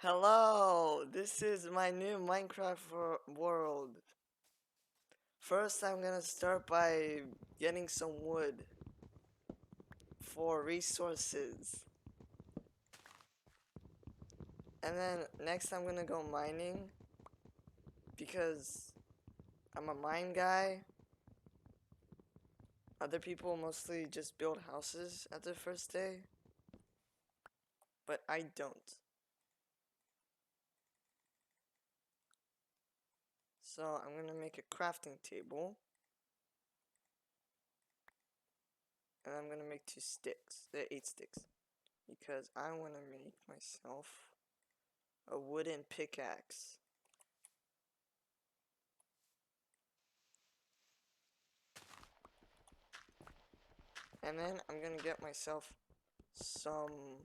Hello, this is my new Minecraft world. First, I'm gonna start by getting some wood for resources. And then next, I'm gonna go mining because I'm a mine guy. Other people mostly just build houses at their first day, but I don't. So I'm gonna make a crafting table. And I'm gonna make 8 sticks. Because I wanna make myself a wooden pickaxe. And then I'm gonna get myself some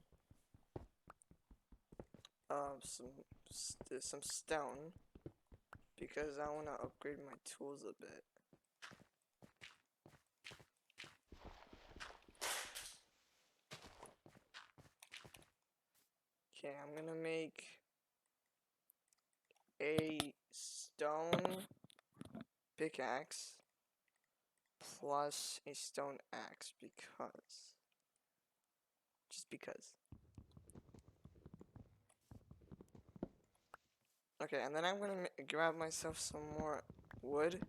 some stone because I wanna upgrade my tools a bit. Okay, I'm gonna make a stone pickaxe plus a stone axe just because. Okay, and then I'm gonna grab myself some more wood.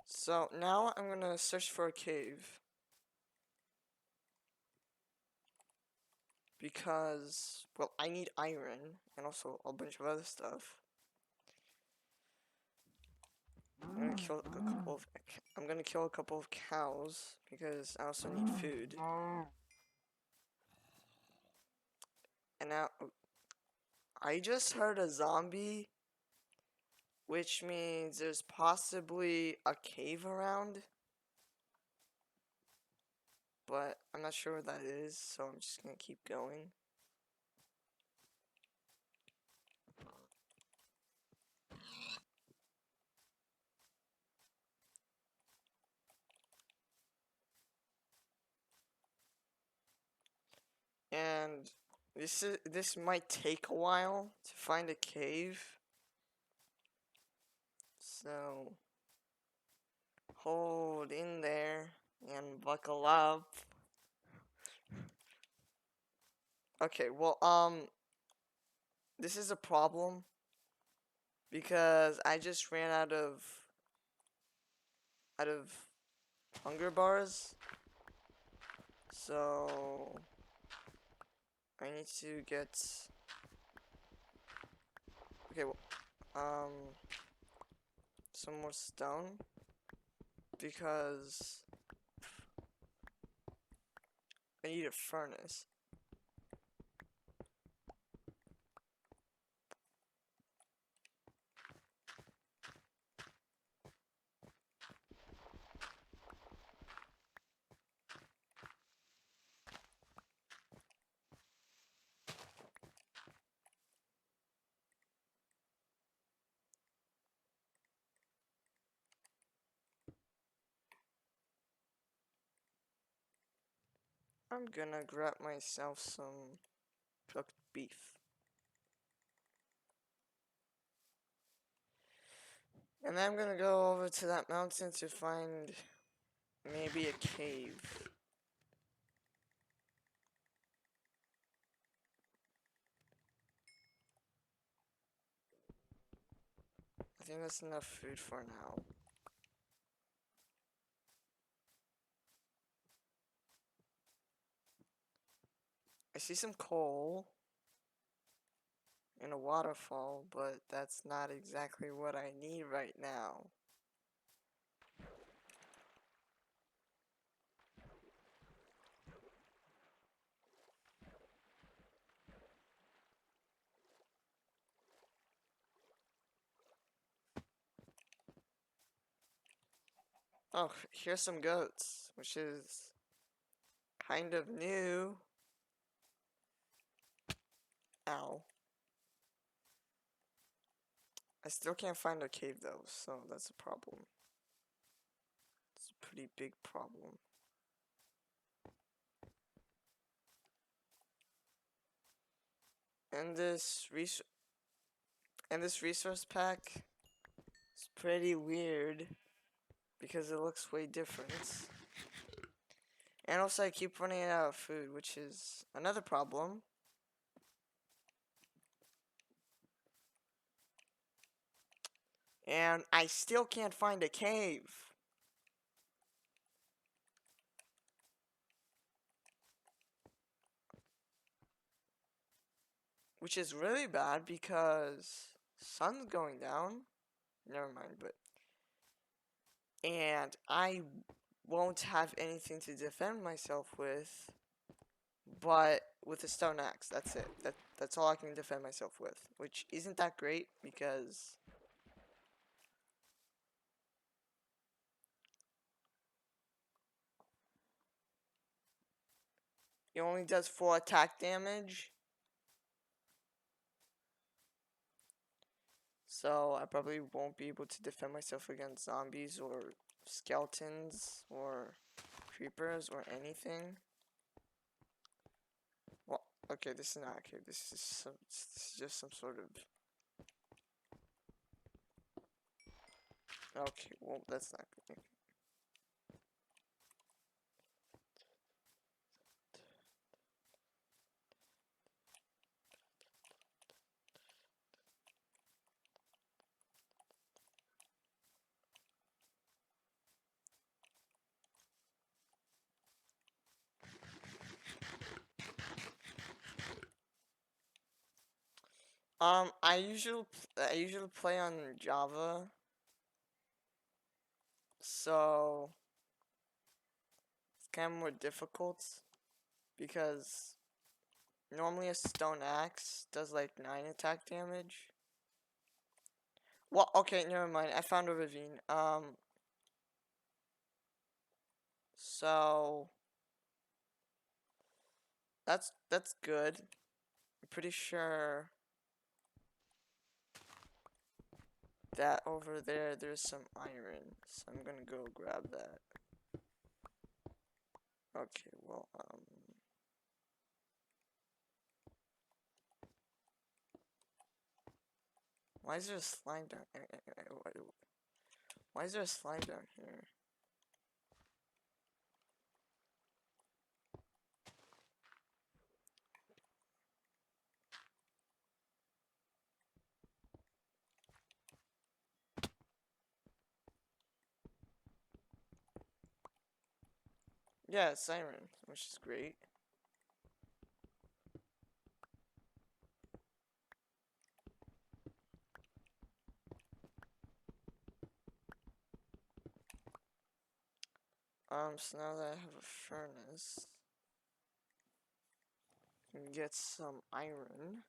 So now I'm gonna search for a cave. Because, well, I need iron and also a bunch of other stuff. I'm gonna kill a couple of cows because I also need food. And now I just heard a zombie, which means there's possibly a cave around, but I'm not sure what that is, so I'm just gonna keep going. And this might take a while to find a cave. So hold in there and buckle up. Okay, well, this is a problem because I just ran out of hunger bars. So I need to get okay, well, some more stone because I need a furnace. I'm gonna grab myself some cooked beef. And then I'm gonna go over to that mountain to find maybe a cave. I think that's enough food for now. I see some coal in a waterfall, but that's not exactly what I need right now. Oh, here's some goats, which is kind of new. Ow. I still can't find a cave though, so that's a problem. It's a pretty big problem. And this resource pack is pretty weird because it looks way different. And also I keep running out of food, which is another problem. And I still can't find a cave. Which is really bad because sun's going down. Never mind, but and I won't have anything to defend myself with, but with a stone axe. That's it. That's all I can defend myself with, which isn't that great because it only does 4 attack damage. So I probably won't be able to defend myself against zombies or skeletons or creepers or anything. Well, okay, this is not a cave. This is just some sort of. Okay, well that's not good. I usually play on Java, so it's kind of more difficult because normally a stone axe does like 9 attack damage. Well, okay, never mind. I found a ravine. So that's good. I'm pretty sure that over there's some iron, so I'm gonna go grab that. Okay, well, why is there a slime down? Why is there a slime down here? Yeah, it's iron, which is great. So now that I have a furnace, I can get some iron.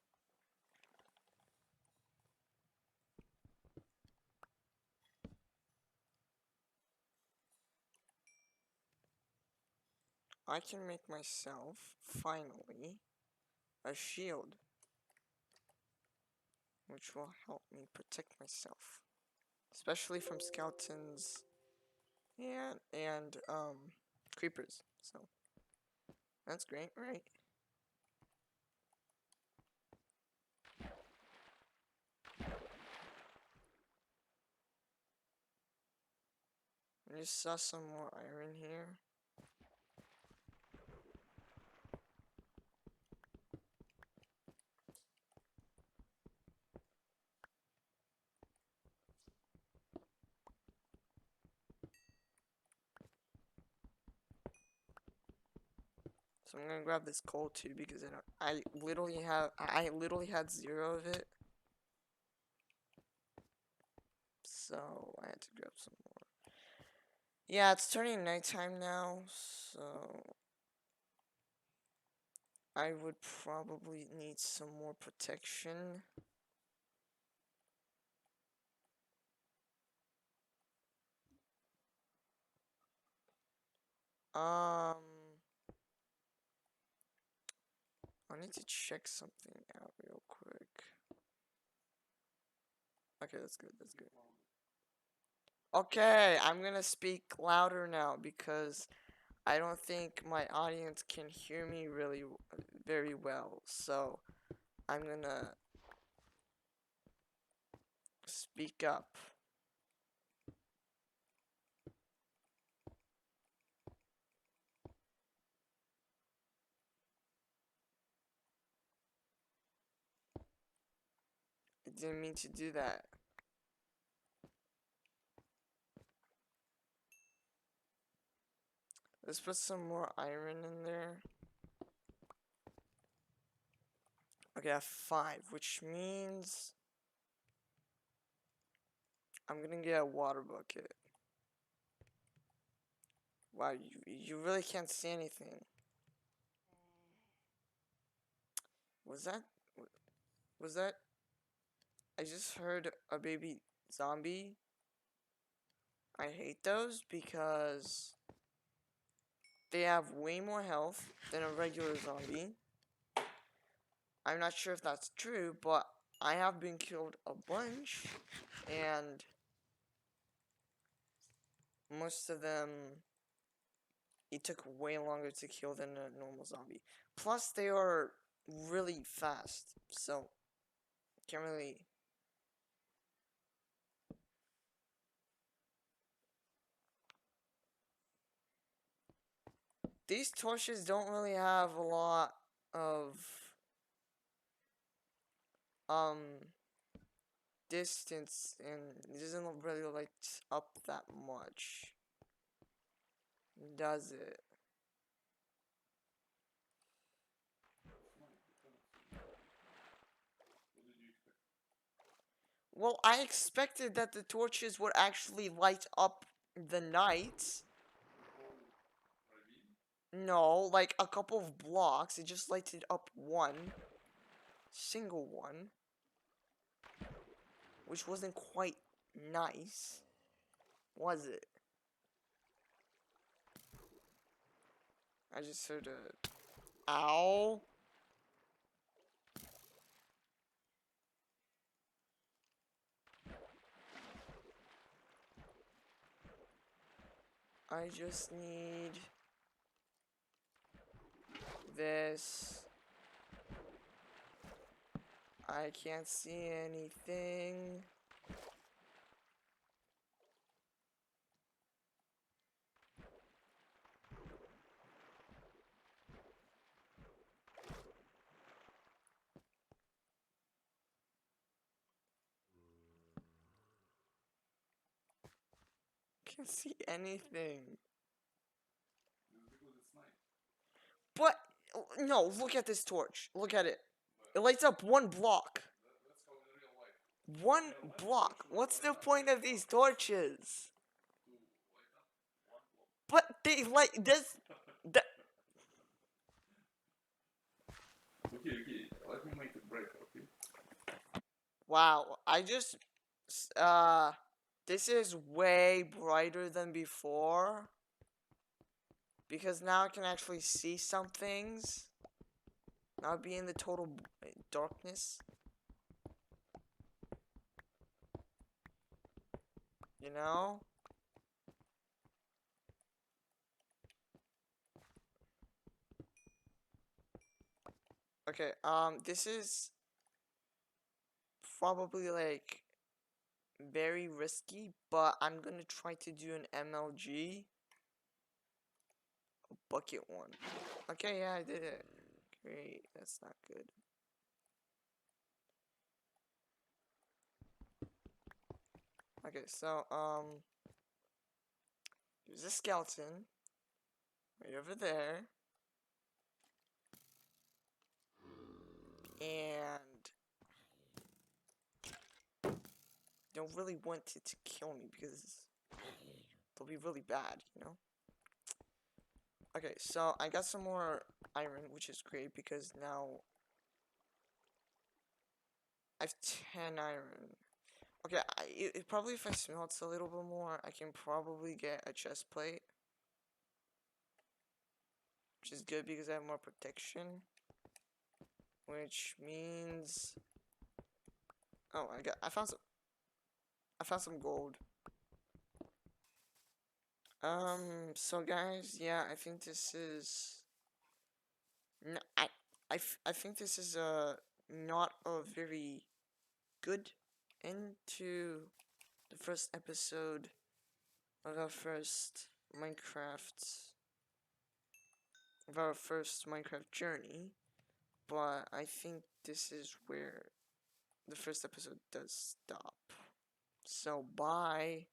I can make myself, finally, a shield, which will help me protect myself, especially from skeletons and creepers. So that's great, right? I just saw some more iron here. So I'm gonna grab this coal too because I literally had 0 of it. So I had to grab some more. Yeah, it's turning nighttime now, so I would probably need some more protection. I need to check something out real quick. Okay, that's good. That's good. Okay, I'm gonna speak louder now because I don't think my audience can hear me really very well. So I'm gonna speak up. I didn't mean to do that. Let's put some more iron in there. Okay, I have 5, which means I'm gonna get a water bucket. Wow, you really can't see anything. Was that was that? I just heard a baby zombie. I hate those because they have way more health than a regular zombie. I'm not sure if that's true, but I have been killed a bunch, and most of them, it took way longer to kill than a normal zombie. Plus, they are really fast, so can't really. These torches don't really have a lot of um distance, and it doesn't really light up that much, does it? Well, I expected that the torches would actually light up the night. No, like a couple of blocks. It just lighted up one. Single one. Which wasn't quite nice. Was it? I just heard a... Ow. I just need... this. I can't see anything. Can't see anything. But no, look at this torch. Look at it. It lights up one block. One block. What's the point of these torches? But they light this. That, Okay, let me make a break, okay? wow, I just this is way brighter than before because now I can actually see some things. Not be in the total darkness. You know? Okay, this is probably like very risky, but I'm gonna try to do an MLG bucket one. Okay, yeah, I did it. Great, that's not good. Okay, so, there's a skeleton right over there. And don't really want it to kill me because it'll be really bad, you know? Okay, so I got some more iron, which is great because now I have 10 iron. Okay, probably if I smelt a little bit more, I can probably get a chest plate. Which is good because I have more protection. Which means... Oh, I found some... I found some gold. So guys, yeah, I think this is. I think this is not a very good end to the first episode of our first Minecraft of our first Minecraft journey, but I think this is where the first episode does stop. So bye.